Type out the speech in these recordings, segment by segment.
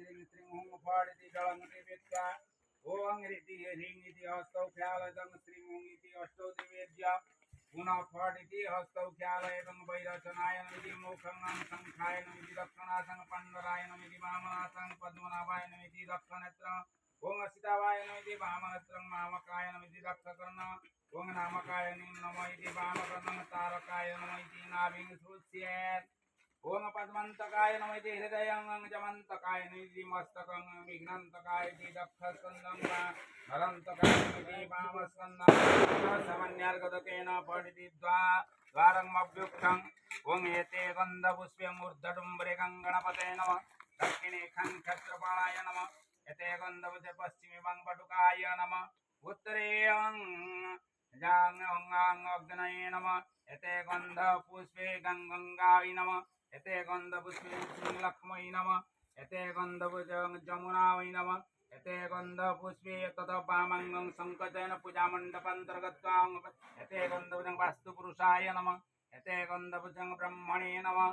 ह्रीं श्रीं हुं फट् इति जलं निवेद्य ओं ह्रीति ह्रीं इति हस्तौ ख्यालयतं श्रीं हुं इति अष्टौ निवेद्य पुनः फट् इति हस्तौ ख्यालयतं वैरचनायनमिति मुखं शङ्खायनमिति दक्षिणासं पण्डरायनमिति वामनासं पद्मनाभायनमिति दक्षिणेत्रम् ओं सीतावायनमिति वामनेत्रं मामकायनमिति दक्षकर्णम् ओं नामकायनीं नमः इति वामकर्णं तारकाय नमः इति नाभिं श्रुत्स्येत् ओं पद्मन्तकाय नमः इति हृदयं जमन्तकाय नमः इति मस्तकं विघ्नन्तकाय इति दक्षस्कन्दं नरन्तकाय इति वामस्कन्दं समन्यार्गदकेन पठिति द्वारमभ्युक्तम् ओं एते गन्धपुष्पमूर्धडुम्बरे गणपते नमः दक्षिणे खं क्षत्रपाणाय नमः एते गन्धपुष्पे पश्चिमे वङ्पटुकाय नमः उत्तरे अग्नये नमः एते गन्धपुष्पे गंगाय नमः एते गन्धपुष्पे लक्ष्मै नमः एते गन्धपुष्पे जमुनायै नमः एते गन्धपुष्पे ततः वामङ्गं संकचन पूजामण्डपान्तर्गत्वां एते गन्धपुष्पं वास्तुपुरुषाय नमः एते गन्धपुष्पं ब्रह्मणे नमः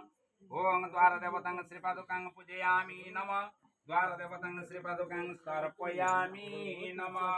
ओं द्वारदेवतं श्रीपादुकां पूजयामि नमः द्वारदेवतं श्रीपादुकां समर्पयामि नमः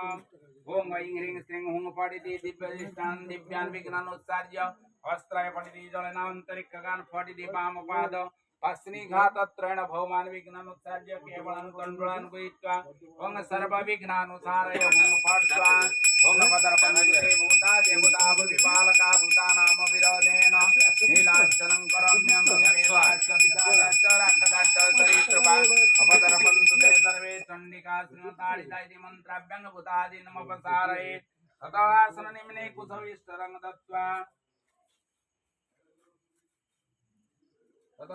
ओं ऐं ह्रीं श्रीं हुं फट् इति दिव्यधिष्ठानं दिव्यान् विघ्नान् उत्सार्य अस्त्राय फट् इति जलेनान्तरिक्षगान् फट् इति वामपाद अस्निघातत्रेण भौमान् विघ्नान् उत्सार्य केवलं तण्डुलान् गृहीत्वा ओं सर्वविघ्नानुसारय हुं फट् स्वाहा ओं पदर्पणते भूता देवता भूतिपालका भूतानाम विरोधेन नीलाचलं करम्यं वेदाश्च विशालाश्च राक्षसाश्च सरिसृपा अपदर्पन्तु ते सर्वे चण्डिका श्रीमताडिता इति मन्त्राभ्यं भूतादीनमपसारयेत् ततः आसननिम्ने कुशविष्टरं दत्त्वा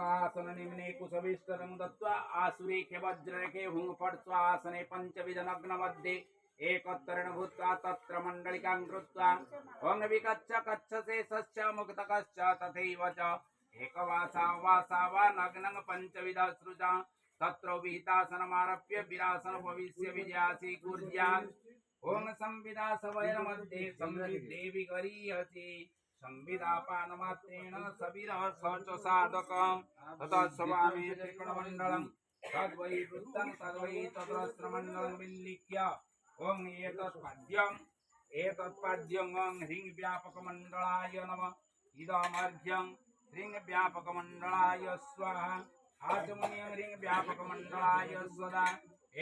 आसननिम्ने कुशविष्टरं दत्त्वा आसुरेखे वज्ररेखे हुं फट् स्वासने पञ्चविधनग्नमध्ये एकत्तरेण भूत्वा तत्र मण्डलिकां कृत्वा ओं विकच्छ कच्छशेषश्च मुक्तकश्च तथैव च एकवासावासावा नग्नं पञ्चविधसृजा तत्र विहितासनमारभ्य विरासनोपविश्य विजयासि कुर्यात् ओं संविदासवैरमध्ये संविद्देवि गरीयसि संविदापानमात्रेण सविरः स च साधकं ततः स्वामी त्रिकोणमण्डलं तद्वै वृत्तं तद्वै चतुरस्रमण्डलं विल्लिख्य ओं एतत्पाद्यं ओं ह्रीं व्यापकमण्डलाय नमः इदमर्घ्यं ह्रीं व्यापकमण्डलाय स्वाहा आचमनीयं ह्रीं व्यापकमण्डलाय स्वदा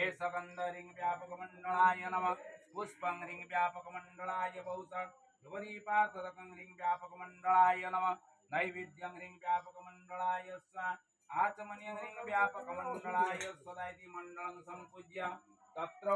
एष गन्ध ह्रीं व्यापकमण्डलाय नमः पुष्पं ह्रीं व्यापकमण्डलाय बहुषट् युवदीपार्थकं ह्रीं व्यापकमण्डलाय नमः नैवेद्यं ह्रीं व्यापकमण्डलाय स्वाहा आचमनीयं ह्रीं व्यापकमण्डलाय स्वदा इति मण्डलं सम्पूज्य तत्र